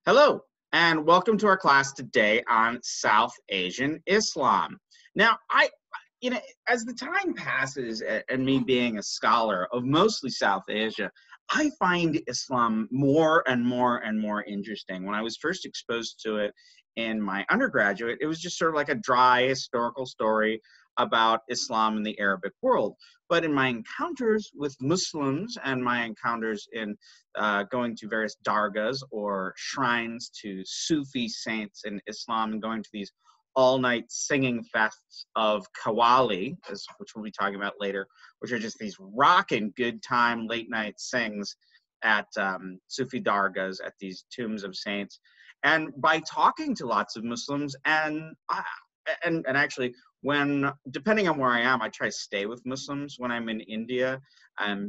Hello, and welcome to our class today on South Asian Islam. Now, as the time passes and me being a scholar of mostly South Asia, I find Islam more and more and more interesting. When I was first exposed to it in my undergraduate, it was just sort of like a dry historical story about Islam in the Arabic world. But in my encounters with Muslims and my encounters in going to various dargahs or shrines to Sufi saints in Islam and going to these all-night singing fests of Qawwali, which we'll be talking about later, which are just these rocking good time late-night sings at Sufi dargahs, at these tombs of saints. And by talking to lots of Muslims, and actually, depending on where I am, I try to stay with Muslims when I'm in India,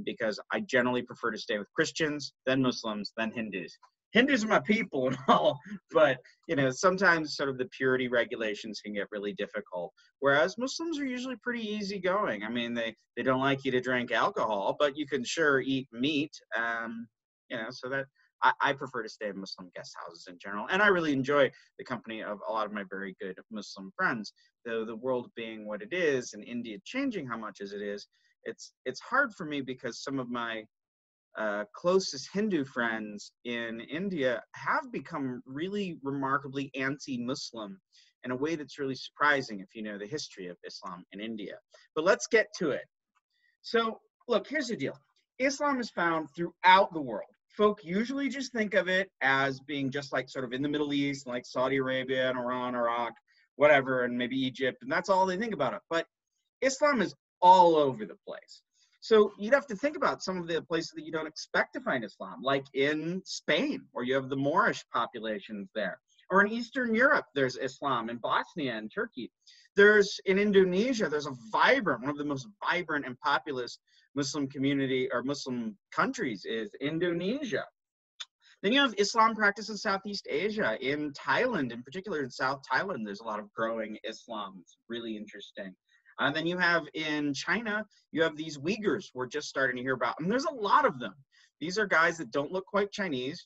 because I generally prefer to stay with Christians, then Muslims, then Hindus. Hindus are my people and all, but sometimes sort of the purity regulations can get really difficult. Whereas Muslims are usually pretty easygoing. I mean, they don't like you to drink alcohol, but you can sure eat meat. So that I prefer to stay in Muslim guest houses in general, and I really enjoy the company of a lot of my very good Muslim friends. Though the world being what it is, and India changing how much as it is, it's hard for me because some of my closest Hindu friends in India have become really remarkably anti-Muslim in a way that's really surprising if you know the history of Islam in India. But let's get to it. So, look, here's the deal. Islam is found throughout the world. Folk usually just think of it as being just like sort of in the Middle East, like Saudi Arabia and Iran, Iraq, whatever, and maybe Egypt, and that's all they think about it. But Islam is all over the place. So you'd have to think about some of the places that you don't expect to find Islam, like in Spain, where you have the Moorish populations there. Or in Eastern Europe, there's Islam, in Bosnia and Turkey. There's, in Indonesia, there's a vibrant, one of the most vibrant and populous Muslim community or Muslim countries is Indonesia. Then you have Islam practice in Southeast Asia, in Thailand, in particular in South Thailand, there's a lot of growing Islam. It's really interesting. And then you have in China, you have these Uyghurs we're just starting to hear about, and there's a lot of them. These are guys that don't look quite Chinese,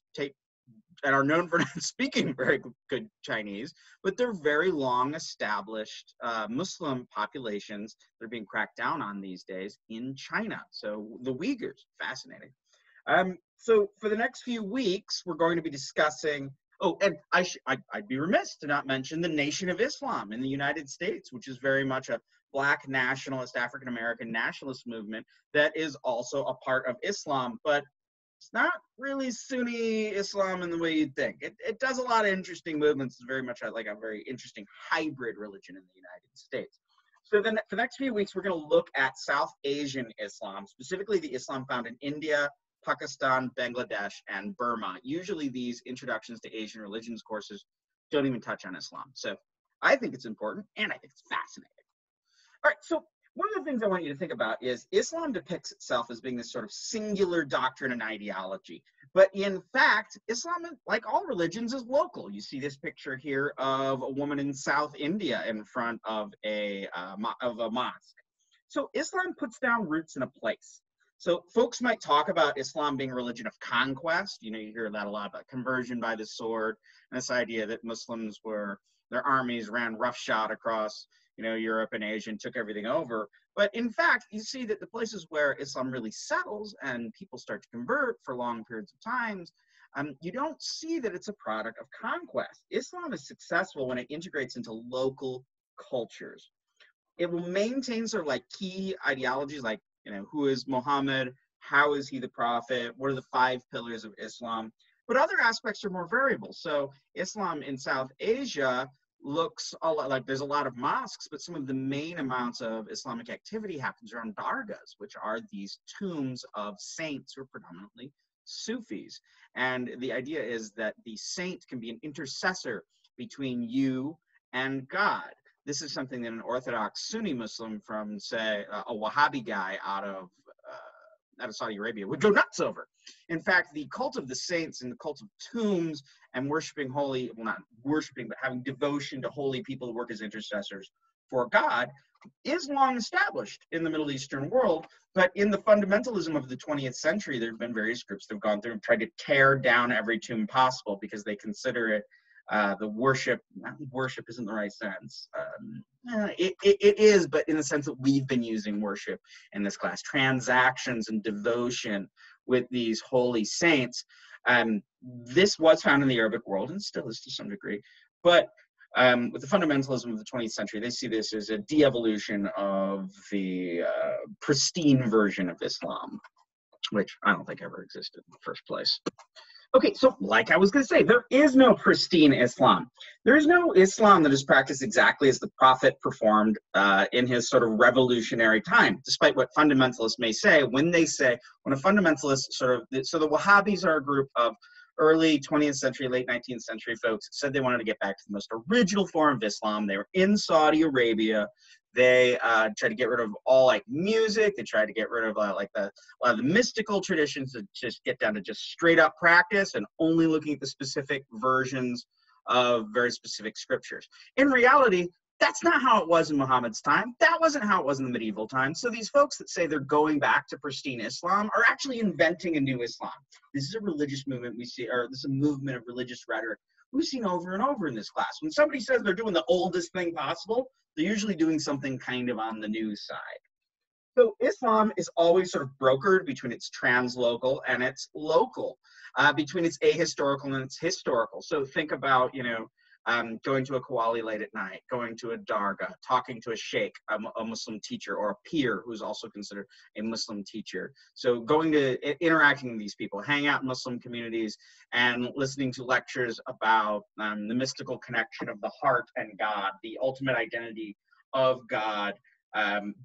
and are known for not speaking very good Chinese, but they're very long established Muslim populations that are being cracked down on these days in China. So the Uyghurs, fascinating. So for the next few weeks, we're going to be discussing, and I'd be remiss to not mention the Nation of Islam in the United States, which is very much a Black nationalist, African-American nationalist movement that is also a part of Islam, but it's not really Sunni Islam in the way you'd think. It does a lot of interesting movements. It's very much like a very interesting hybrid religion in the United States. So then for the next few weeks, we're going to look at South Asian Islam, specifically the Islam found in India, Pakistan, Bangladesh, and Burma. Usually these introductions to Asian religions courses don't even touch on Islam. So I think it's important, and I think it's fascinating. All right, so one of the things I want you to think about is Islam depicts itself as being this sort of singular doctrine and ideology. But in fact, Islam, like all religions, is local. You see this picture here of a woman in South India in front of a mosque. So Islam puts down roots in a place. So folks might talk about Islam being a religion of conquest. You hear that a lot about conversion by the sword, and this idea that Muslims their armies ran roughshod across Europe and Asia and took everything over. But in fact, you see that the places where Islam really settles and people start to convert for long periods of times, you don't see that it's a product of conquest. Islam is successful when it integrates into local cultures. It will maintain sort of like key ideologies like, who is Muhammad? How is he the prophet? What are the 5 pillars of Islam? But other aspects are more variable. So Islam in South Asia looks a lot like there's a lot of mosques, but some of the main amounts of Islamic activity happens around dargahs, which are these tombs of saints who are predominantly Sufis. And the idea is that the saint can be an intercessor between you and God. This is something that an Orthodox Sunni Muslim from, say, a Wahhabi guy out of Saudi Arabia would go nuts over. In fact, the cult of the saints and the cult of tombs and worshiping not worshiping, but having devotion to holy people who work as intercessors for God is long established in the Middle Eastern world, but in the fundamentalism of the 20th century, there have been various groups that have gone through and tried to tear down every tomb possible because they consider it the worship isn't the right sense. It is, but in the sense that we've been using worship in this class, transactions and devotion with these holy saints. This was found in the Arabic world and still is to some degree, but with the fundamentalism of the 20th century, they see this as a de-evolution of the pristine version of Islam, which I don't think ever existed in the first place. Okay, so like I was going to say, there is no pristine Islam. There is no Islam that is practiced exactly as the Prophet performed in his sort of revolutionary time, despite what fundamentalists may say. When a fundamentalist so the Wahhabis are a group of early 20th century, late 19th century folks that said they wanted to get back to the most original form of Islam. They were in Saudi Arabia. They tried to get rid of all like music. They tried to get rid of a lot of the mystical traditions to just get down to just straight up practice and only looking at the specific versions of very specific scriptures. In reality, that's not how it was in Muhammad's time. That wasn't how it was in the medieval times. So these folks that say they're going back to pristine Islam are actually inventing a new Islam. This is a religious movement we see, or this is a movement of religious rhetoric we've seen over and over in this class. When somebody says they're doing the oldest thing possible, they're usually doing something kind of on the new side. So Islam is always sort of brokered between its translocal and its local, between its ahistorical and its historical. So think about, going to a Qawwali late at night, going to a dargah, talking to a sheikh, a Muslim teacher, or a peer who's also considered a Muslim teacher. So interacting with these people, hang out in Muslim communities and listening to lectures about the mystical connection of the heart and God, the ultimate identity of God,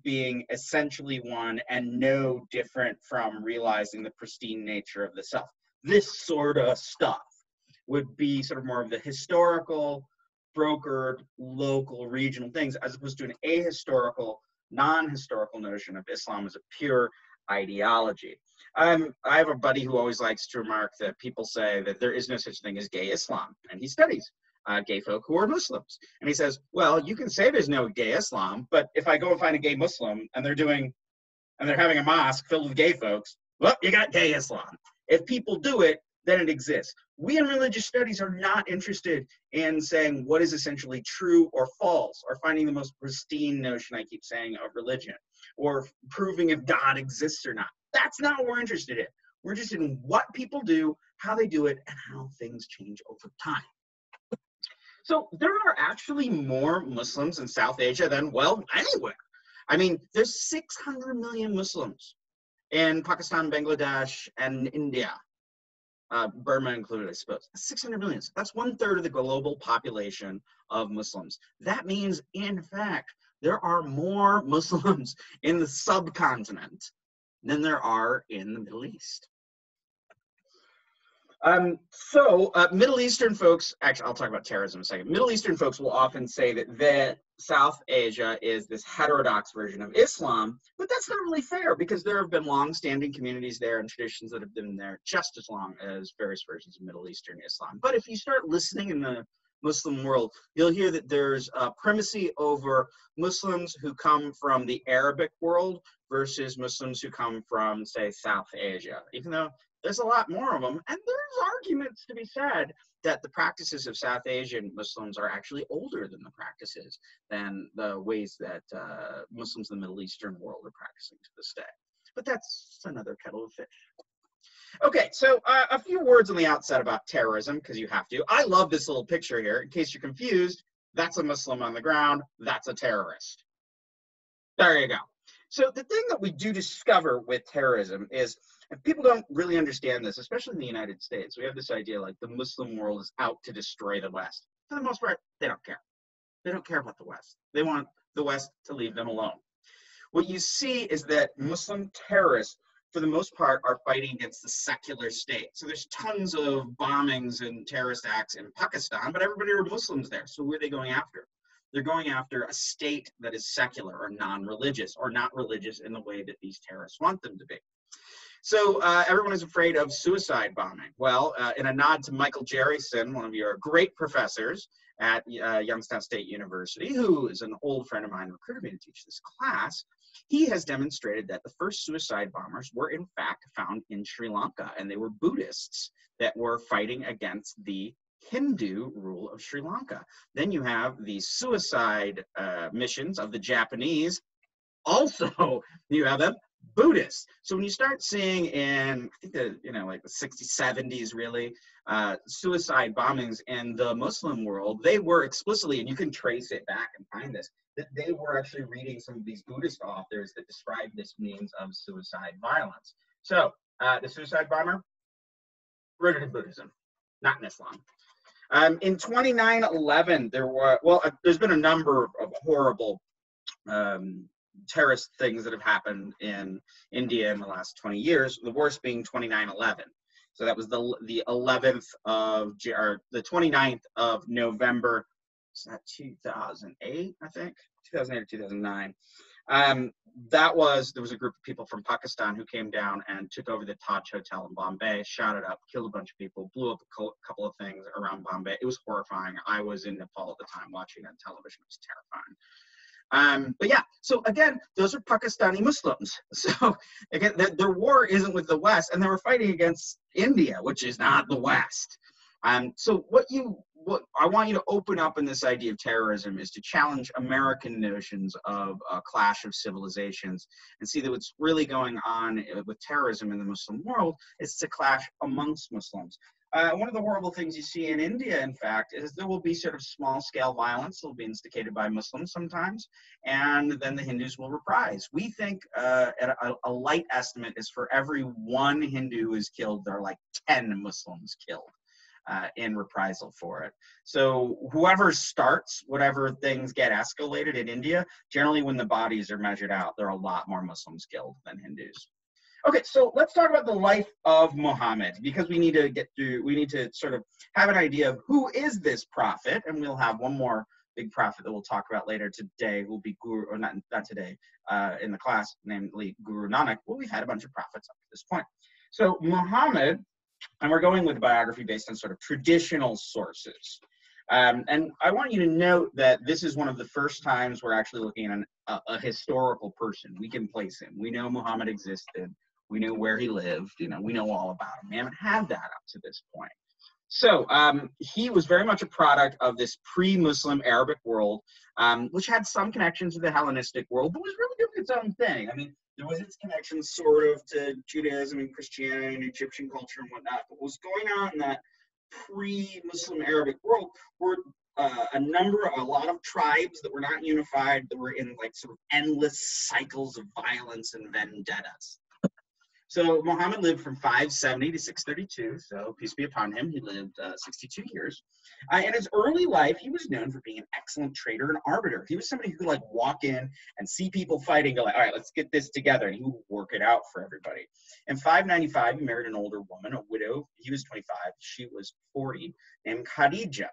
being essentially one and no different from realizing the pristine nature of the self. This sort of stuff would be sort of more of the historical, brokered, local, regional things, as opposed to an ahistorical, non-historical notion of Islam as a pure ideology. I have a buddy who always likes to remark that people say that there is no such thing as gay Islam, and he studies gay folk who are Muslims. And he says, well, you can say there's no gay Islam, but if I go and find a gay Muslim and they're having a mosque filled with gay folks, well, you got gay Islam. If people do it, then it exists. We in religious studies are not interested in saying what is essentially true or false, or finding the most pristine notion, I keep saying, of religion, or proving if God exists or not. That's not what we're interested in. We're interested in what people do, how they do it, and how things change over time. So there are actually more Muslims in South Asia than, well, anywhere. I mean, there's 600 million Muslims in Pakistan, Bangladesh, and India. Burma included, I suppose. 600 million. That's 1/3 of the global population of Muslims. That means, in fact, there are more Muslims in the subcontinent than there are in the Middle East. Middle Eastern folks, actually, I'll talk about terrorism in a second. Middle Eastern folks will often say that South Asia is this heterodox version of Islam, but that's not really fair because there have been long-standing communities there and traditions that have been there just as long as various versions of Middle Eastern Islam. But if you start listening in the Muslim world, you'll hear that there's a primacy over Muslims who come from the Arabic world versus Muslims who come from, say, South Asia, even though there's a lot more of them. And there's arguments to be said that the practices of South Asian Muslims are actually older than the ways that Muslims in the Middle Eastern world are practicing to this day. But that's another kettle of fish. Okay, so a few words on the outset about terrorism, because you have to. I love this little picture here. In case you're confused, that's a Muslim on the ground. That's a terrorist. There you go. So the thing that we do discover with terrorism is, and people don't really understand this, especially in the United States, we have this idea like the Muslim world is out to destroy the West. For the most part, they don't care. They don't care about the West. They want the West to leave them alone. What you see is that Muslim terrorists, for the most part, are fighting against the secular state. So there's tons of bombings and terrorist acts in Pakistan, but everybody are Muslims there. So who are they going after? They're going after a state that is secular or non-religious, or not religious in the way that these terrorists want them to be. So everyone is afraid of suicide bombing. Well, in a nod to Michael Jerryson, one of your great professors, at Youngstown State University, who is an old friend of mine, recruited me to teach this class. He has demonstrated that the first suicide bombers were in fact found in Sri Lanka, and they were Buddhists that were fighting against the Hindu rule of Sri Lanka. Then you have the suicide missions of the Japanese. Also, you have them Buddhists. So when you start seeing in, I think like the 60s, 70s, really, suicide bombings in the Muslim world, they were explicitly, and you can trace it back and find this, that they were actually reading some of these Buddhist authors that describe this means of suicide violence. So the suicide bomber, rooted in Buddhism, not in Islam. In 2911, there's been a number of horrible terrorist things that have happened in India in the last 20 years, the worst being 2911. So that was the 11th of, or the 29th of November, is that 2008, I think? 2008 or 2009. There was a group of people from Pakistan who came down and took over the Taj Hotel in Bombay, shot it up, killed a bunch of people, blew up a couple of things around Bombay. It was horrifying. I was in Nepal at the time watching it on television. It was terrifying. But yeah, so again, those are Pakistani Muslims. So again, their war isn't with the West, and they were fighting against India, which is not the West. So what I want you to open up in this idea of terrorism is to challenge American notions of a clash of civilizations and see that what's really going on with terrorism in the Muslim world is to clash amongst Muslims. One of the horrible things you see in India, in fact, is there will be sort of small-scale violence that will be instigated by Muslims sometimes, and then the Hindus will reprise. We think a light estimate is for every one Hindu who is killed, there are like 10 Muslims killed in reprisal for it. So whoever starts, whatever things get escalated in India, generally when the bodies are measured out, there are a lot more Muslims killed than Hindus. Okay, so let's talk about the life of Muhammad, because we need to sort of have an idea of who is this prophet, and we'll have one more big prophet that we'll talk about later today, who will be Guru, or not today, in the class, namely Guru Nanak. Well, we've had a bunch of prophets up to this point. So Muhammad, and we're going with a biography based on sort of traditional sources. And I want you to note that this is one of the first times we're actually looking at a historical person. We can place him. We know Muhammad existed. We know where he lived. We know all about him. We haven't had that up to this point. So he was very much a product of this pre-Muslim Arabic world, which had some connections to the Hellenistic world, but was really doing its own thing. I mean, there was its connections sort of to Judaism and Christianity and Egyptian culture and whatnot. But what was going on in that pre-Muslim Arabic world were a lot of tribes that were not unified, that were in like sort of endless cycles of violence and vendettas. So Muhammad lived from 570 to 632, so peace be upon him. He lived 62 years. In his early life, he was known for being an excellent trader and arbiter. He was somebody who could like walk in and see people fighting, go like, all right, let's get this together, and he would work it out for everybody. In 595, he married an older woman, a widow. He was 25, she was 40, named Khadija.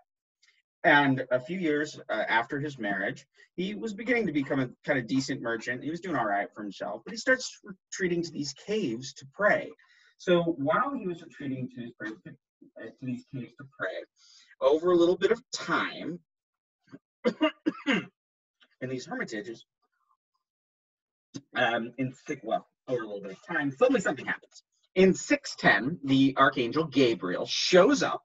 And a few years after his marriage, he was beginning to become a kind of decent merchant. He was doing all right for himself, but he starts retreating to these caves to pray. So while he was retreating to these caves to pray, over a little bit of time, in these hermitages, over a little bit of time, suddenly something happens. In 610, the archangel Gabriel shows up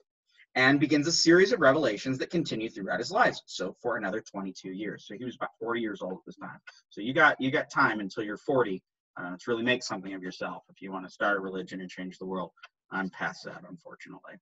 and begins a series of revelations that continue throughout his life. So for another 22 years. So he was about 40 years old at this time. So you got time until you're 40 to really make something of yourself if you want to start a religion and change the world. I'm past that, unfortunately.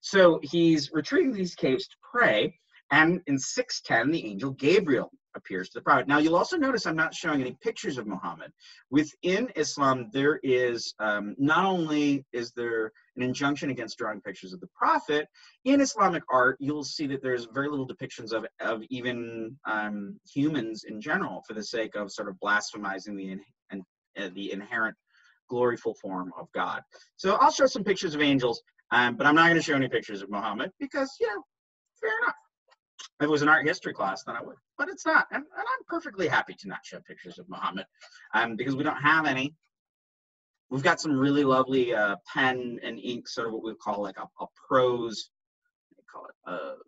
So he's retreating to these caves to pray. And in 610, the angel Gabriel appears to the prophet. Now, you'll also notice I'm not showing any pictures of Muhammad. Within Islam, there is, not only is there an injunction against drawing pictures of the prophet, in Islamic art, you'll see that there's very little depictions of even humans in general, for the sake of sort of blasphemizing the inherent gloriful form of God. So I'll show some pictures of angels, but I'm not going to show any pictures of Muhammad because, fair enough. If it was an art history class, then I would, but it's not. And I'm perfectly happy to not show pictures of Muhammad because we don't have any. We've got some really lovely pen and ink, sort of what we call like a prose, what do you call it?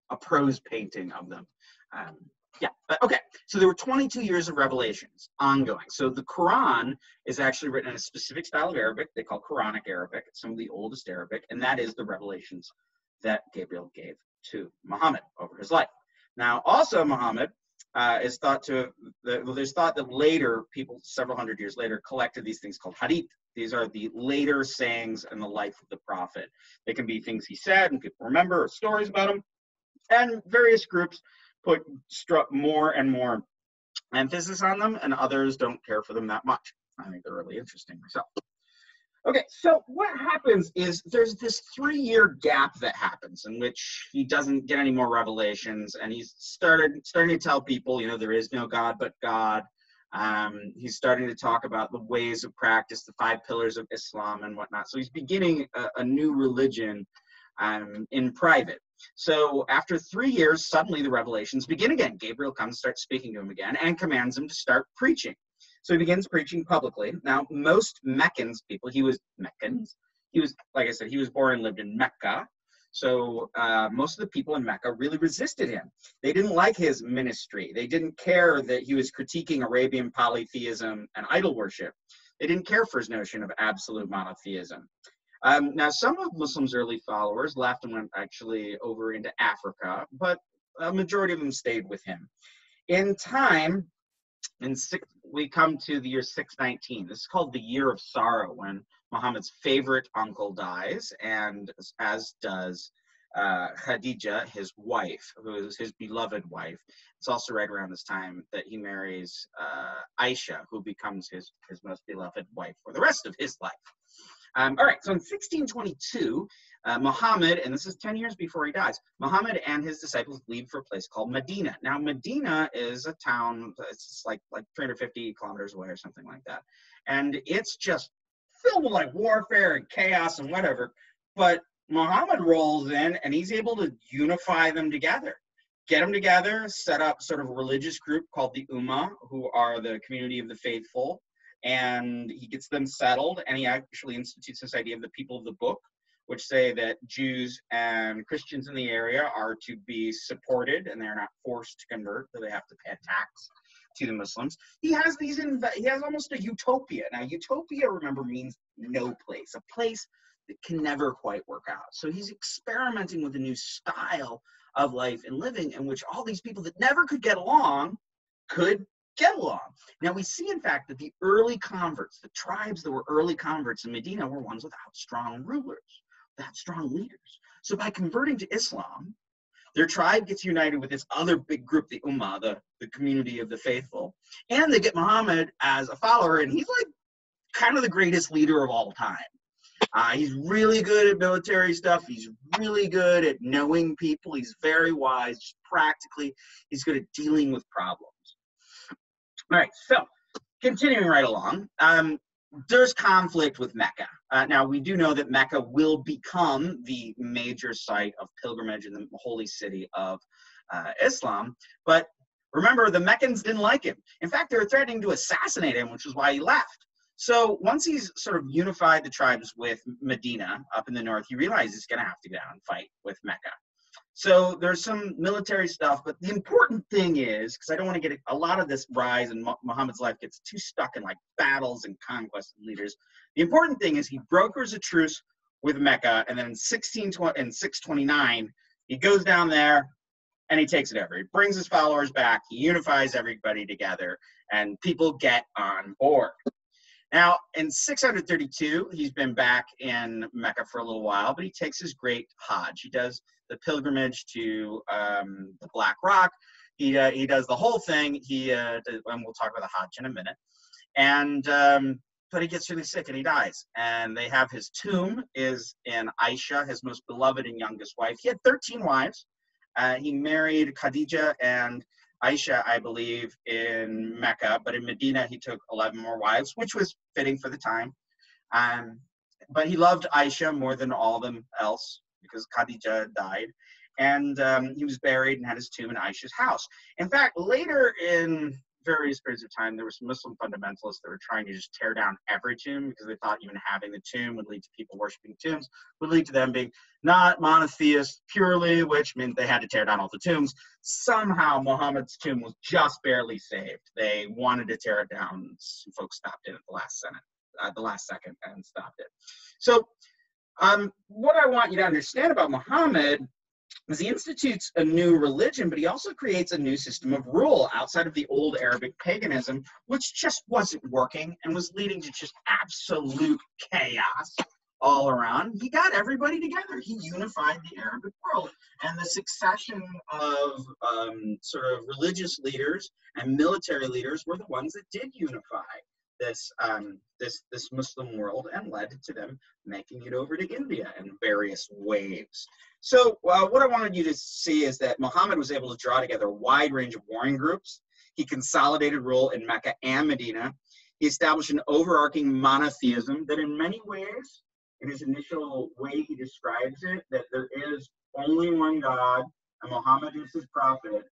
a prose painting of them. Yeah, okay. So there were 22 years of revelations ongoing. So the Quran is actually written in a specific style of Arabic they call Quranic Arabic. It's some of the oldest Arabic, and that is the revelations that Gabriel gave to Muhammad over his life. Now, also Muhammad is thought to, there's thought that later, people several hundred years later, collected these things called hadith. These are the later sayings in the life of the prophet. They can be things he said and people remember, or stories about him, and various groups put more and more emphasis on them, and others don't care for them that much. I think they're really interesting myself. Okay, so what happens is there's this 3-year gap that happens in which he doesn't get any more revelations, and he's starting to tell people, you know, there is no God but God. He's starting to talk about the ways of practice, the 5 pillars of Islam and whatnot. So he's beginning a new religion in private. So after 3 years, suddenly the revelations begin again. Gabriel comes, starts speaking to him again, and commands him to start preaching. So he begins preaching publicly. Now, most Meccans people, he was, like I said, he was born and lived in Mecca. So most of the people in Mecca really resisted him. They didn't like his ministry. They didn't care that he was critiquing Arabian polytheism and idol worship. They didn't care for his notion of absolute monotheism. Now, some of Muslims' early followers left and went actually over into Africa, but a majority of them stayed with him. In time, we come to the year 619. This is called the Year of Sorrow, when Muhammad's favorite uncle dies, and as does Khadija, his wife, who is his beloved wife. It's also right around this time that he marries Aisha, who becomes his most beloved wife for the rest of his life. All right, so in 1622, Muhammad, and this is 10 years before he dies, Muhammad and his disciples leave for a place called Medina. Now, Medina is a town, it's like 350 kilometers away or something like that. And it's just filled with like warfare and chaos and whatever. But Muhammad rolls in and he's able to unify them together, get them together, set up sort of a religious group called the Ummah, who are the community of the faithful. And he gets them settled, and he actually institutes this idea of the people of the book, which say that Jews and Christians in the area are to be supported, and they're not forced to convert, so they have to pay a tax to the Muslims. He has almost a utopia. Now, utopia, remember, means no place, a place that can never quite work out. So he's experimenting with a new style of life and living in which all these people that never could get along could get along. Now, we see, in fact, that the early converts, the tribes that were early converts in Medina, were ones without strong rulers, without strong leaders. So by converting to Islam, their tribe gets united with this other big group, the Ummah, the community of the faithful, and they get Muhammad as a follower, and he's like kind of the greatest leader of all time. He's really good at military stuff. He's really good at knowing people. He's very wise, just practically. He's good at dealing with problems. All right, so continuing right along, there's conflict with Mecca. Now, we do know that Mecca will become the major site of pilgrimage in the holy city of Islam, but remember, the Meccans didn't like him. In fact, they were threatening to assassinate him, which is why he left. So once he's sort of unified the tribes with Medina up in the north, he realizes he's going to have to go down and fight with Mecca. So there's some military stuff, but the important thing is, because I don't want to get a lot of this rise in Muhammad's life gets too stuck in like battles and conquest and leaders. The important thing is he brokers a truce with Mecca, and then in 629, he goes down there and he takes it over. He brings his followers back, he unifies everybody together, and people get on board. Now, in 632, he's been back in Mecca for a little while, but he takes his great Hajj. He does the pilgrimage to the Black Rock. He does the whole thing. And we'll talk about the Hajj in a minute. And but he gets really sick and he dies. And they have his tomb is in Aisha, his most beloved and youngest wife. He had 13 wives. He married Khadija and Aisha, I believe, in Mecca, but in Medina he took 11 more wives, which was fitting for the time. But he loved Aisha more than all of them else because Khadija died. And he was buried and had his tomb in Aisha's house. In fact, later in various periods of time, there were some Muslim fundamentalists that were trying to just tear down every tomb because they thought even having the tomb would lead to people worshiping tombs, would lead to them being not monotheist purely, which meant they had to tear down all the tombs. Somehow Muhammad's tomb was just barely saved. They wanted to tear it down. Some folks stopped it at the last second and stopped it. So what I want you to understand about Muhammad is he institutes a new religion, but he also creates a new system of rule outside of the old Arabic paganism, which just wasn't working and was leading to just absolute chaos all around. He got everybody together. He unified the Arabic world, and the succession of sort of religious leaders and military leaders were the ones that did unify this Muslim world and led to them making it over to India in various waves. So what I wanted you to see is that Muhammad was able to draw together a wide range of warring groups. He consolidated rule in Mecca and Medina. He established an overarching monotheism that in many ways, in his initial way he describes it, that there is only one God and Muhammad is his prophet,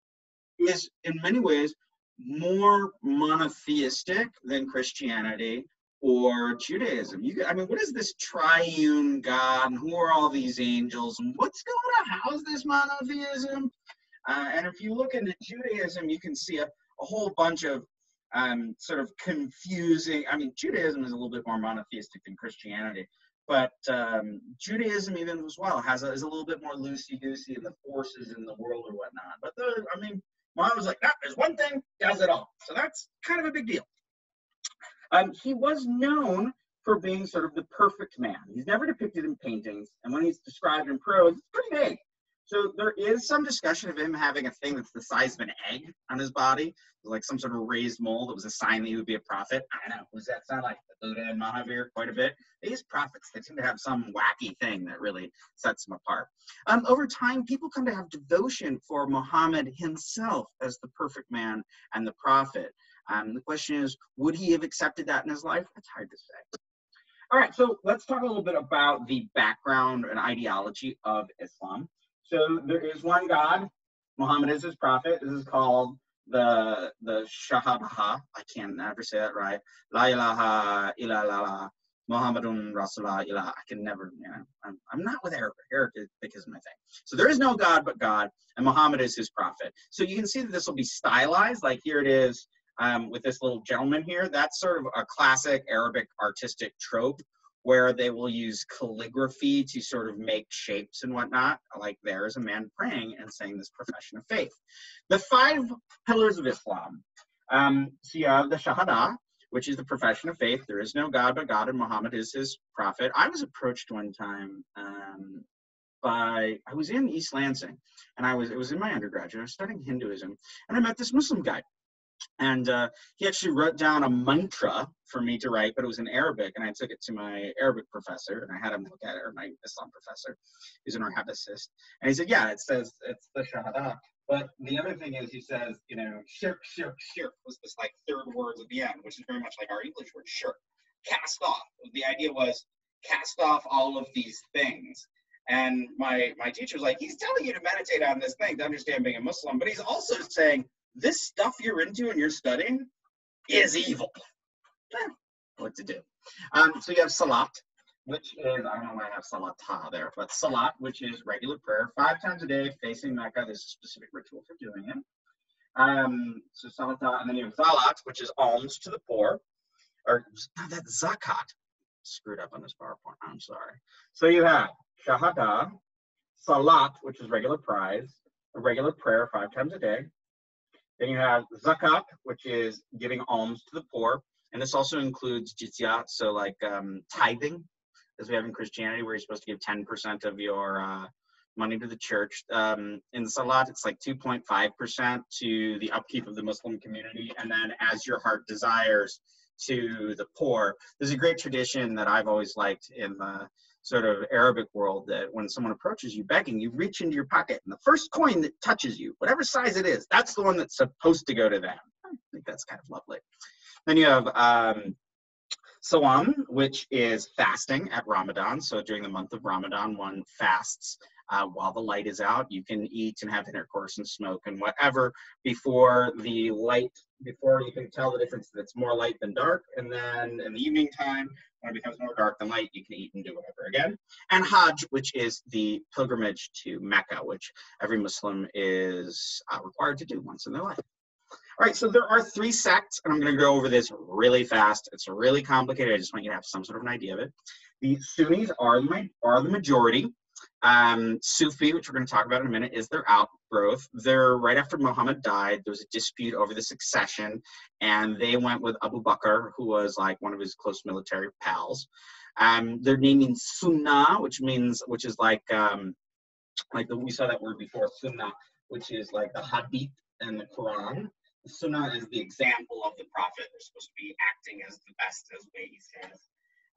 is in many ways more monotheistic than Christianity or Judaism. I mean, what is this triune God, and who are all these angels, and what's going on? How is this monotheism? And if you look into Judaism, you can see a whole bunch of sort of confusing. I mean, Judaism is a little bit more monotheistic than Christianity, but Judaism even as well is a little bit more loosey-goosey in the forces in the world or whatnot. But I mean, Muhammad was like, no, there's one thing, does it all. So that's kind of a big deal. He was known for being sort of the perfect man. He's never depicted in paintings, and when he's described in prose, it's pretty vague. So there is some discussion of him having a thing that's the size of an egg on his body, like some sort of raised mole that was a sign that he would be a prophet. I don't know, who's that sound like? The Buddha and Mahavir quite a bit. These prophets, they seem to have some wacky thing that really sets them apart. Over time, people come to have devotion for Muhammad himself as the perfect man and the prophet. The question is, would he have accepted that in his life? It's hard to say. All right, so let's talk a little bit about the background and ideology of Islam. So there is one God. Muhammad is his prophet. This is called the Shahada. I can't never say that right. La ilaha illallah Muhammadun Rasulullah ilah. I can never, I'm not with Arabic. Arabic is my thing. So there is no God but God, and Muhammad is his prophet. So you can see that this will be stylized. Like here it is with this little gentleman here. That's sort of a classic Arabic artistic trope, where they will use calligraphy to sort of make shapes and whatnot. Like there is a man praying and saying this profession of faith. The 5 pillars of Islam. So you have the Shahada, which is the profession of faith. There is no God but God, and Muhammad is his prophet. I was approached one time I was in East Lansing, and it was in my undergraduate. I was studying Hinduism, and I met this Muslim guy. And he actually wrote down a mantra for me to write, but it was in Arabic, and I took it to my Arabic professor, and I had him look at it, or my Islam professor, who's an Arabicist. And he said, yeah, it says, it's the Shahada. But the other thing is, he says, shirk, shirk, shirk was this like 3rd word at the end, which is very much like our English word, shirk. Cast off. The idea was cast off all of these things. And my teacher was like, he's telling you to meditate on this thing to understand being a Muslim, but he's also saying, this stuff you're into and you're studying is evil. What to do? So you have Salat, which is, I don't know why I have Salatah there, but Salat, which is regular prayer, 5 times a day facing Mecca. There's a specific ritual for doing it. So Salatah, and then you have Zalat, which is alms to the poor, or that's Zakat. Screwed up on this PowerPoint, I'm sorry. So you have Shahada, Salat, which is regular prayer 5 times a day. Then you have Zakat, which is giving alms to the poor. And this also includes jizya, so like tithing, as we have in Christianity, where you're supposed to give 10% of your money to the church. In Salat, it's like 2.5% to the upkeep of the Muslim community. And then as your heart desires, to the poor. There's a great tradition that I've always liked in the sort of Arabic world, that when someone approaches you begging, you reach into your pocket, and the first coin that touches you, whatever size it is, that's the one that's supposed to go to them. I think that's kind of lovely. Then you have Sawam, which is fasting at Ramadan. So during the month of Ramadan, one fasts while the light is out. You can eat and have intercourse and smoke and whatever before you can tell the difference that it's more light than dark. And then in the evening time, when it becomes more dark than light, you can eat and do whatever again. And Hajj, which is the pilgrimage to Mecca, which every Muslim is required to do once in their life. All right, so there are 3 sects, and I'm going to go over this really fast. It's really complicated. I just want you to have some sort of an idea of it. The Sunnis are the majority. Sufi, which we're going to talk about in a minute, is their outgrowth. They're right after Muhammad died. There was a dispute over the succession, and they went with Abu Bakr, who was like one of his close military pals. Their name means Sunnah, which is like we saw that word before, Sunnah, which is like the Hadith and the Quran. The Sunnah is the example of the Prophet. They're supposed to be acting as the best as way he says.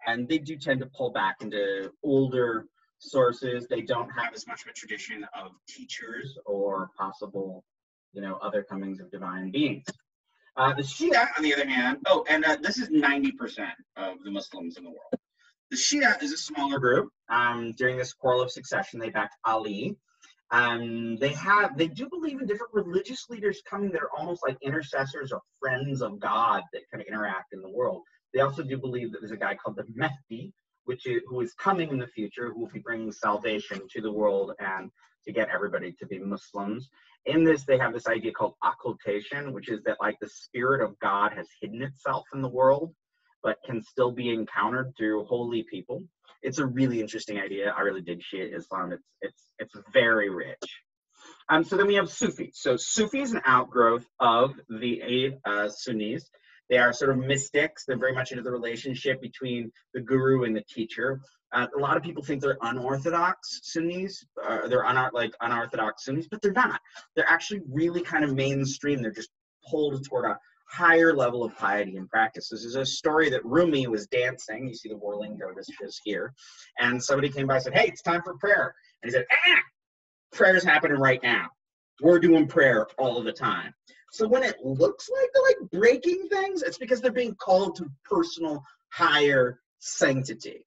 And they do tend to pull back into older sources. They don't have as much of a tradition of teachers or possible, other comings of divine beings. The Shia, on the other hand, this is 90% of the Muslims in the world. The Shia is a smaller group. During this quarrel of succession, they backed Ali. They do believe in different religious leaders coming that are almost like intercessors or friends of God that kind of interact in the world. They also do believe that there's a guy called the Mahdi, who is coming in the future, who will be bringing salvation to the world and to get everybody to be Muslims. In this, they have this idea called occultation, which is that like the spirit of God has hidden itself in the world, but can still be encountered through holy people. It's a really interesting idea. I really dig Shia Islam. It's very rich. So then we have Sufi. So Sufi is an outgrowth of the Sunnis. They are sort of mystics. They're very much into the relationship between the guru and the teacher. A lot of people think they're unorthodox Sunnis. They're unorthodox Sunnis, but they're not. They're actually really kind of mainstream. They're just pulled toward a higher level of piety and practice. This is a story that Rumi was dancing. You see the whirling dervishes here. And somebody came by and said, "Hey, it's time for prayer." And he said, "Prayer's happening right now. We're doing prayer all of the time." So when it looks like they're like breaking things, it's because they're being called to personal higher sanctity.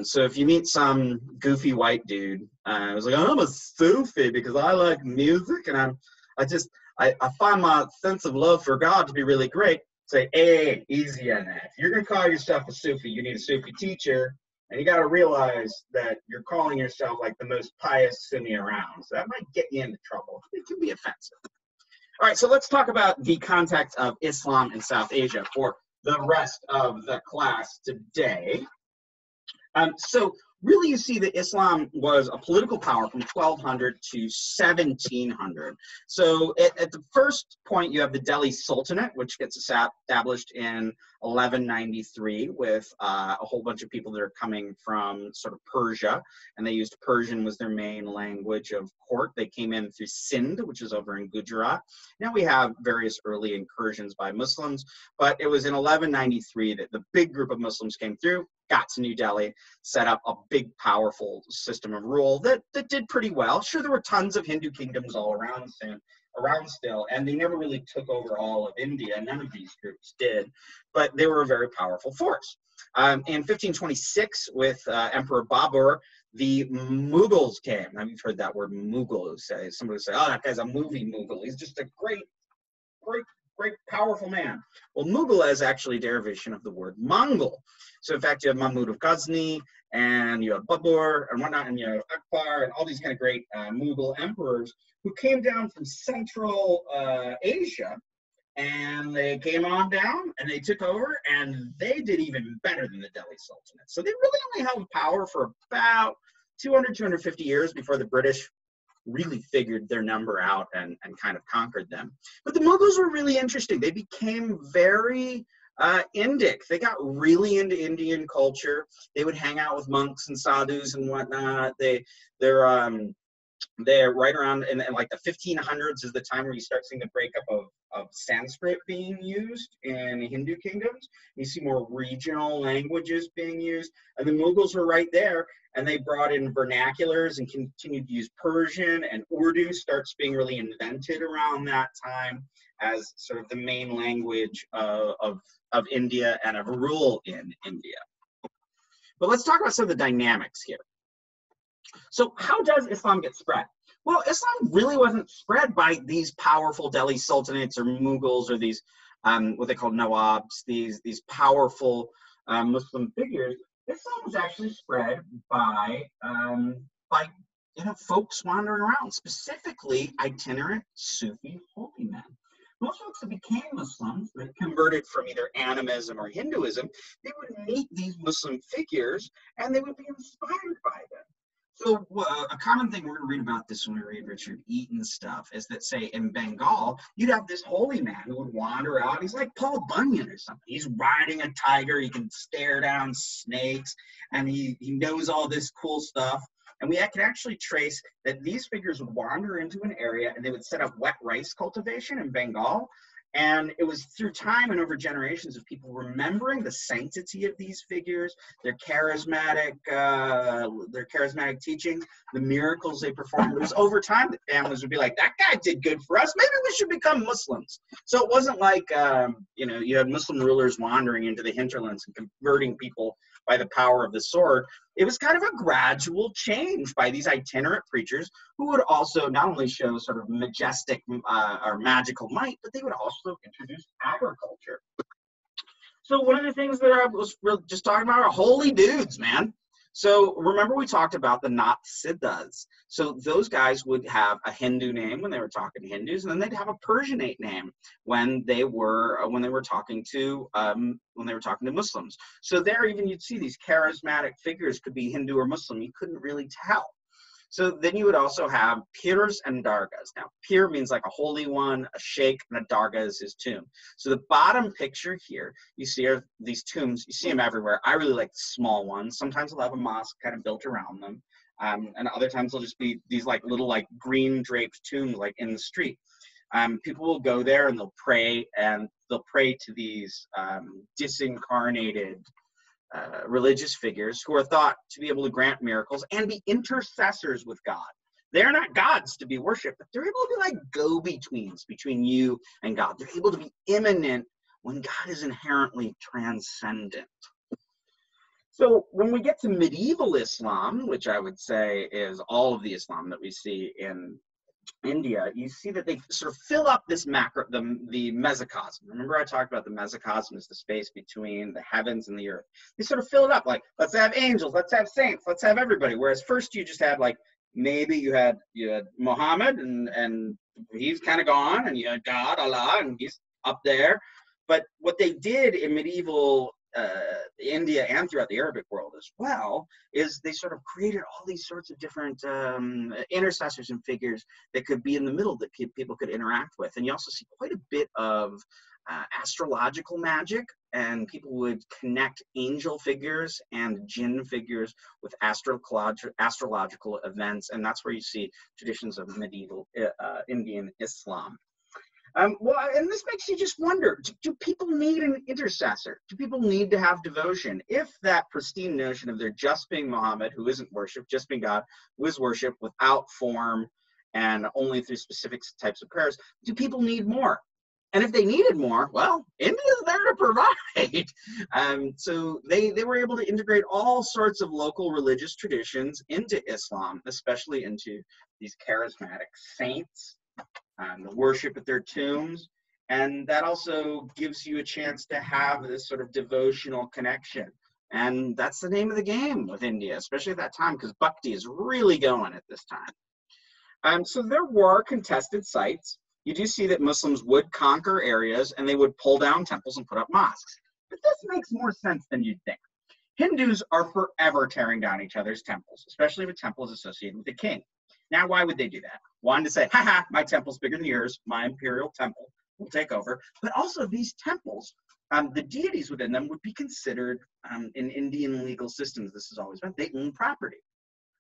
So if you meet some goofy white dude, I was like, "I'm a Sufi because I like music and I find my sense of love for God to be really great." Say, "Hey, easy on that. If you're going to call yourself a Sufi, you need a Sufi teacher. And you got to realize that you're calling yourself like the most pious Sunni around. So that might get you into trouble. It can be offensive." All right, so let's talk about the context of Islam in South Asia for the rest of the class today. So really, you see that Islam was a political power from 1200 to 1700. So at the first point, you have the Delhi Sultanate, which gets established in 1193 with a whole bunch of people that are coming from sort of Persia, and they used Persian was their main language of court. They came in through Sindh, which is over in Gujarat. Now we have various early incursions by Muslims, but it was in 1193 that the big group of Muslims came through, got to New Delhi, set up a big, powerful system of rule that did pretty well. Sure, there were tons of Hindu kingdoms all around still, and they never really took over all of India. None of these groups did, but they were a very powerful force. In 1526, with Emperor Babur, the Mughals came. Now, you've heard that word Mughal. Somebody would say, "Oh, that guy's a movie Mughal. He's just a great, powerful man." Well, Mughal is actually a derivation of the word Mongol. So, in fact, you have Mahmud of Ghazni, and you have Babur, and whatnot, and you have Akbar, and all these kind of great Mughal emperors who came down from Central Asia, and they came on down, and they took over, and they did even better than the Delhi Sultanate. So they really only held power for about 200, 250 years before the British really figured their number out and kind of conquered them. But the Mughals were really interesting. They became very Indic. They got really into Indian culture. They would hang out with monks and sadhus and whatnot. They're right around in like the 1500s is the time where you start seeing the breakup of Sanskrit being used in Hindu kingdoms. You see more regional languages being used, and the Mughals were right there, and they brought in vernaculars and continued to use Persian, and Urdu starts being really invented around that time as sort of the main language of India and of rule in India. But let's talk about some of the dynamics here. So how does Islam get spread? Well, Islam really wasn't spread by these powerful Delhi sultanates or Mughals or these what they call Nawabs, these powerful Muslim figures. Islam was actually spread by folks wandering around, specifically itinerant Sufi holy men. Most folks that became Muslims, that converted from either animism or Hinduism, they would meet these Muslim figures and they would be inspired by them. So a common thing, we're going to read about this when we read Richard Eaton's stuff, is that, say, in Bengal, you'd have this holy man who would wander out. He's like Paul Bunyan or something. He's riding a tiger. He can stare down snakes, and he knows all this cool stuff. And we can actually trace that these figures would wander into an area, and they would set up wet rice cultivation in Bengal. And it was through time and over generations of people remembering the sanctity of these figures, their charismatic teachings, the miracles they performed. It was over time that families would be like, that guy did good for us. Maybe we should become Muslims. So it wasn't like, you had Muslim rulers wandering into the hinterlands and converting people by the power of the sword. It was kind of a gradual change by these itinerant preachers who would also not only show sort of majestic or magical might, but they would also introduce agriculture. So one of the things that I was just talking about are holy dudes, man. So remember we talked about the Nat Siddhas. So those guys would have a Hindu name when they were talking to Hindus, and then they'd have a Persianate name when they were talking to Muslims. So there, even you'd see these charismatic figures could be Hindu or Muslim. You couldn't really tell. So then you would also have pirs and dargas. Now, pir means like a holy one, a sheikh, and a darga is his tomb. So the bottom picture here, you see are these tombs. You see them everywhere. I really like the small ones. Sometimes they'll have a mosque kind of built around them. And other times they'll just be these like little like green draped tombs like in the street. People will go there and they'll pray to these disincarnated religious figures who are thought to be able to grant miracles and be intercessors with God. They're not gods to be worshipped, but they're able to be like go-betweens between you and God. They're able to be immanent when God is inherently transcendent. So when we get to medieval Islam, which I would say is all of the Islam that we see in India, you see that they sort of fill up this the mesocosm. Remember I talked about the mesocosm is the space between the heavens and the earth. They sort of fill it up like, let's have angels, let's have saints, let's have everybody. Whereas first you just had like, maybe you had Muhammad and he's kind of gone, and you had God, Allah, and he's up there. But what they did in medieval India and throughout the Arabic world as well is they sort of created all these sorts of different intercessors and figures that could be in the middle that people could interact with. And you also see quite a bit of astrological magic, and people would connect angel figures and jinn figures with astrological events, and that's where you see traditions of medieval Indian Islam. Well, and this makes you just wonder, do people need an intercessor? Do people need to have devotion? If that pristine notion of there just being Muhammad, who isn't worshipped, just being God, who is worshipped without form and only through specific types of prayers, do people need more? And if they needed more, well, India's there to provide. So they were able to integrate all sorts of local religious traditions into Islam, especially into these charismatic saints, the worship at their tombs, and that also gives you a chance to have this sort of devotional connection. And that's the name of the game with India, especially at that time, because Bhakti is really going at this time. So there were contested sites. You do see that Muslims would conquer areas and they would pull down temples and put up mosques. But this makes more sense than you'd think. Hindus are forever tearing down each other's temples, especially if a temple is associated with the king. Now, why would they do that? One, to say, haha, my temple's bigger than yours, my imperial temple will take over. But also these temples, the deities within them would be considered, in Indian legal systems, this has always been, they own property.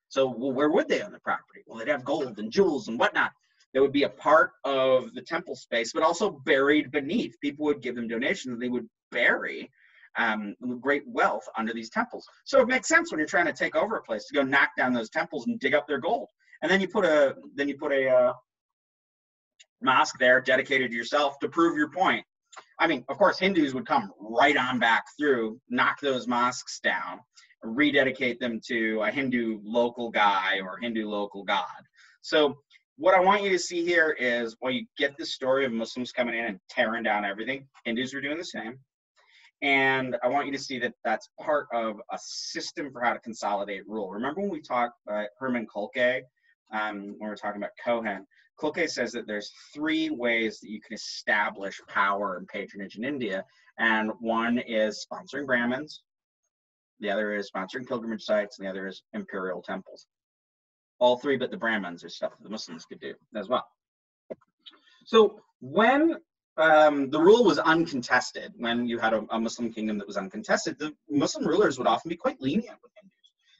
So, well, where would they own the property? Well, they'd have gold and jewels and whatnot. That would be a part of the temple space, but also buried beneath. People would give them donations and they would bury great wealth under these temples. So it makes sense when you're trying to take over a place to go knock down those temples and dig up their gold. And then you put a mosque there dedicated to yourself to prove your point. I mean, of course, Hindus would come right on back through, knock those mosques down, rededicate them to a Hindu local guy or Hindu local god. So what I want you to see here is, well, you get this story of Muslims coming in and tearing down everything. Hindus were doing the same. And I want you to see that that's part of a system for how to consolidate rule. Remember when we talked Herman Kolke, when we were talking about Cohen, Kolke says that there's 3 ways that you can establish power and patronage in India. And one is sponsoring Brahmins, the other is sponsoring pilgrimage sites, and the other is imperial temples. All 3 but the Brahmins are stuff that the Muslims could do as well. So when the rule was uncontested, when you had a Muslim kingdom that was uncontested, the Muslim rulers would often be quite lenient with Hindus.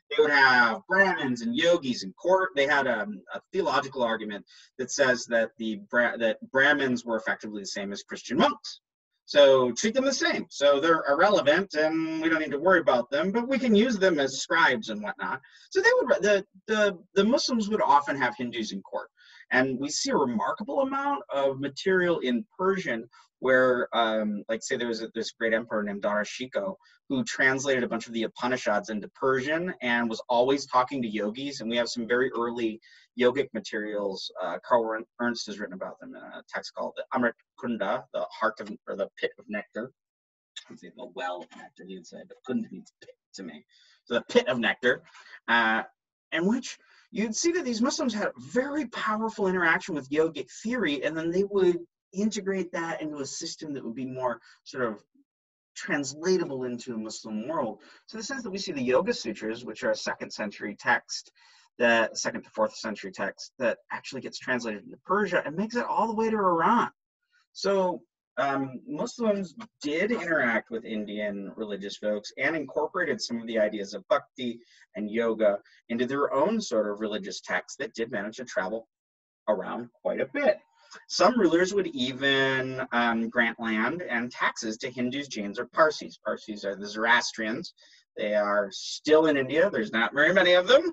They would have Brahmins and yogis in court. They had a theological argument that says that that Brahmins were effectively the same as Christian monks. So treat them the same. So they're irrelevant, and we don't need to worry about them, but we can use them as scribes and whatnot. So they would the Muslims would often have Hindus in court. And we see a remarkable amount of material in Persian where, like say there was this great emperor named Darashikoh who translated a bunch of the Upanishads into Persian and was always talking to yogis. And we have some very early yogic materials. Karl Ernst has written about them in a text called the Amrit Kunda, the heart of, or the pit of nectar. I'd say the well of nectar, he would say, but Kunda means pit to me. So the pit of nectar, in which you'd see that these Muslims had very powerful interaction with yogic theory, and then they would integrate that into a system that would be more sort of translatable into a Muslim world. So in the sense that we see the Yoga Sutras, which are a 2nd century text, the 2nd to 4th century text that actually gets translated into Persia and makes it all the way to Iran. So Muslims did interact with Indian religious folks and incorporated some of the ideas of bhakti and yoga into their own sort of religious texts that did manage to travel around quite a bit. Some rulers would even grant land and taxes to Hindus, Jains, or Parsis. Parsis are the Zoroastrians. They are still in India. There's not very many of them,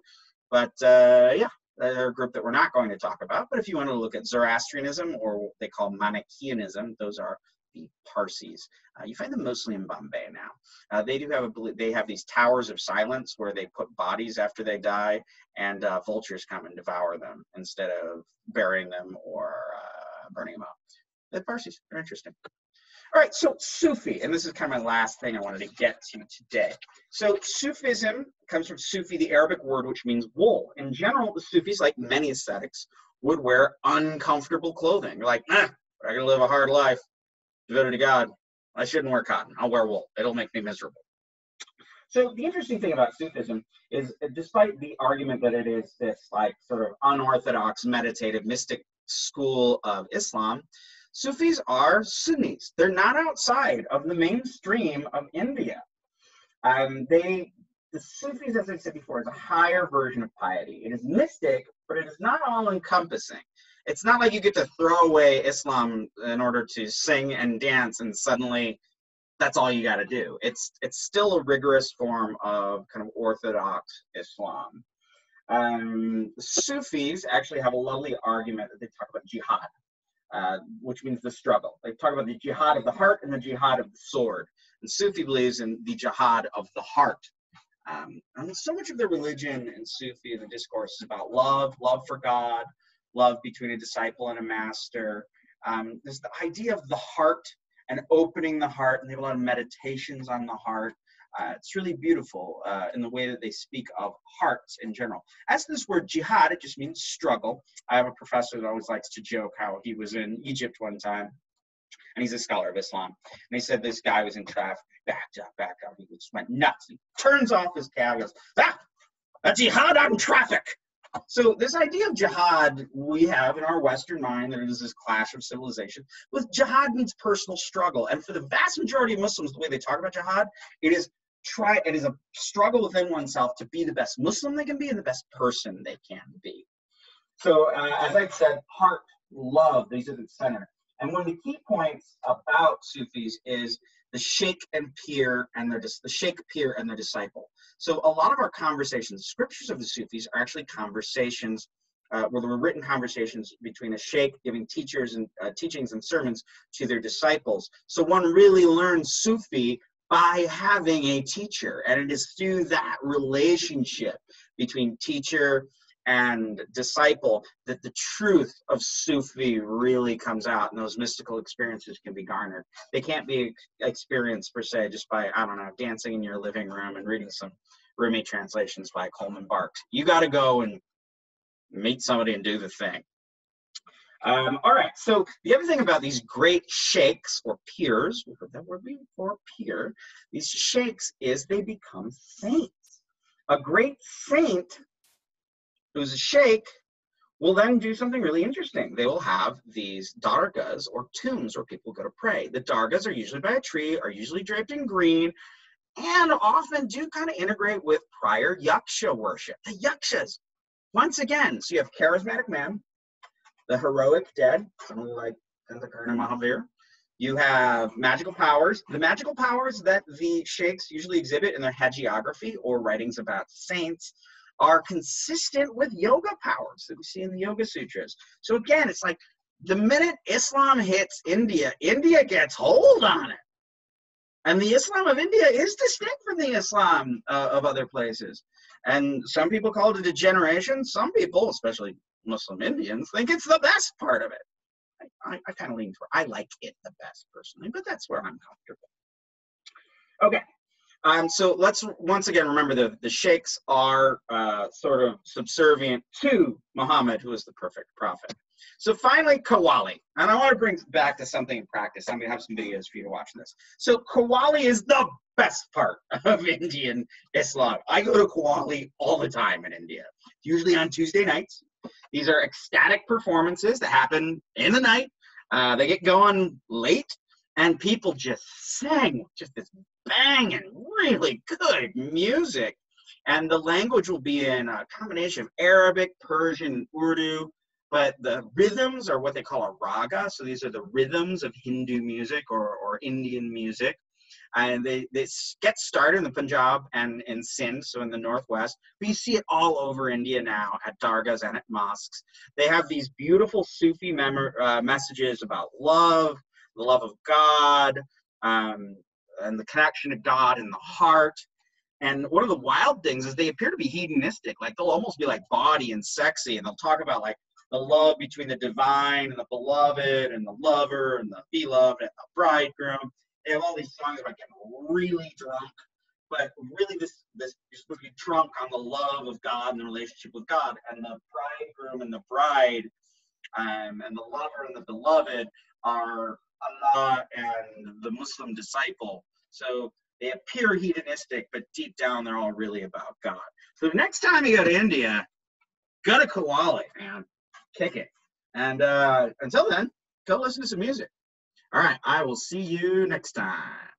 but yeah, they're a group that we're not going to talk about. But if you want to look at Zoroastrianism, or what they call Manichaeanism, those are the Parsis. You find them mostly in Bombay now. They do have they have these towers of silence where they put bodies after they die, and vultures come and devour them instead of burying them or burning them up. The Parsis are interesting. All right, so Sufi, and this is kind of my last thing I wanted to get to today. So Sufism comes from Sufi, the Arabic word which means wool. In general, the Sufis, like many ascetics, would wear uncomfortable clothing. You're like, I'm gonna live a hard life, devoted to God. I shouldn't wear cotton. I'll wear wool. It'll make me miserable. So the interesting thing about Sufism is, despite the argument that it is this like sort of unorthodox, meditative, mystic school of Islam, Sufis are Sunnis. They're not outside of the mainstream of India. The Sufis, as I said before, is a higher version of piety. It is mystic, but it is not all-encompassing. It's not like you get to throw away Islam in order to sing and dance and suddenly that's all you got to do. It's still a rigorous form of kind of orthodox Islam. Sufis actually have a lovely argument that they talk about jihad, which means the struggle. They talk about the jihad of the heart and the jihad of the sword. And Sufi believes in the jihad of the heart. And so much of the religion in Sufi and the discourse is about love for God, love between a disciple and a master. There's the idea of the heart and opening the heart, and they have a lot of meditations on the heart. It's really beautiful in the way that they speak of hearts in general. As this word jihad, it just means struggle. I have a professor that always likes to joke how he was in Egypt one time, and he's a scholar of Islam. And he said this guy was in traffic, backed up. He just went nuts. He turns off his cab, goes, a jihad on traffic. So this idea of jihad we have in our Western mind, that it is this clash of civilization. With jihad means personal struggle. And for the vast majority of Muslims, the way they talk about jihad, it is a struggle within oneself to be the best Muslim they can be and the best person they can be. So as I said, heart, love, these are the center. And one of the key points about Sufis is the sheikh and peer and their disciple. So a lot of our conversations, scriptures of the Sufis, are actually conversations where there were written conversations between a sheikh giving teachings and sermons to their disciples. So one really learns Sufi by having a teacher. And it is through that relationship between teacher and disciple that the truth of Sufi really comes out, and those mystical experiences can be garnered. They can't be experienced per se just by, I don't know, dancing in your living room and reading some Rumi translations by Coleman Barks. You got to go and meet somebody and do the thing. All right, so the other thing about these great sheikhs or peers, we've heard that word before, peer, these sheikhs is they become saints. A great saint who's a sheikh will then do something really interesting. They will have these dargahs or tombs where people go to pray. The dargahs are usually by a tree, are usually draped in green, and often do kind of integrate with prior yaksha worship. The yakshas, once again, so you have charismatic men, the heroic dead, someone like Kantakarna Mahavir. You have magical powers. The magical powers that the sheikhs usually exhibit in their hagiography or writings about saints are consistent with yoga powers that we see in the Yoga Sutras. So again, it's like the minute Islam hits India, India gets hold on it. And the Islam of India is distinct from the Islam of other places. And some people call it a degeneration. Some people, especially Muslim Indians, think it's the best part of it. I kind of lean toward, I like it the best personally, but that's where I'm comfortable. Okay. So let's once again remember the sheikhs are sort of subservient to Muhammad, who is the perfect prophet. So finally, Qawwali. And I want to bring back to something in practice. I'm going to have some videos for you to watch this. So Qawwali is the best part of Indian Islam. I go to Qawwali all the time in India, usually on Tuesday nights. These are ecstatic performances that happen in the night. They get going late, and people just sing just this banging, really good music. And the language will be in a combination of Arabic, Persian, and Urdu, but the rhythms are what they call a raga. So these are the rhythms of Hindu music or Indian music. And they get started in the Punjab and in Sindh, so in the northwest. But you see it all over India now at dargahs and at mosques. They have these beautiful Sufi messages about love, the love of God, and the connection to God in the heart. And one of the wild things is they appear to be hedonistic. Like they'll almost be like bawdy and sexy, and they'll talk about like the love between the divine and the beloved and the lover and the beloved and the bridegroom. They have all these songs about getting really drunk, but really you're supposed to be drunk on the love of God and the relationship with God. And the bridegroom and the bride and the lover and the beloved are Allah and the Muslim disciple. So they appear hedonistic, but deep down they're all really about God. So next time you go to India, go to Qawwali, man. Kick it. And until then, go listen to some music. All right, I will see you next time.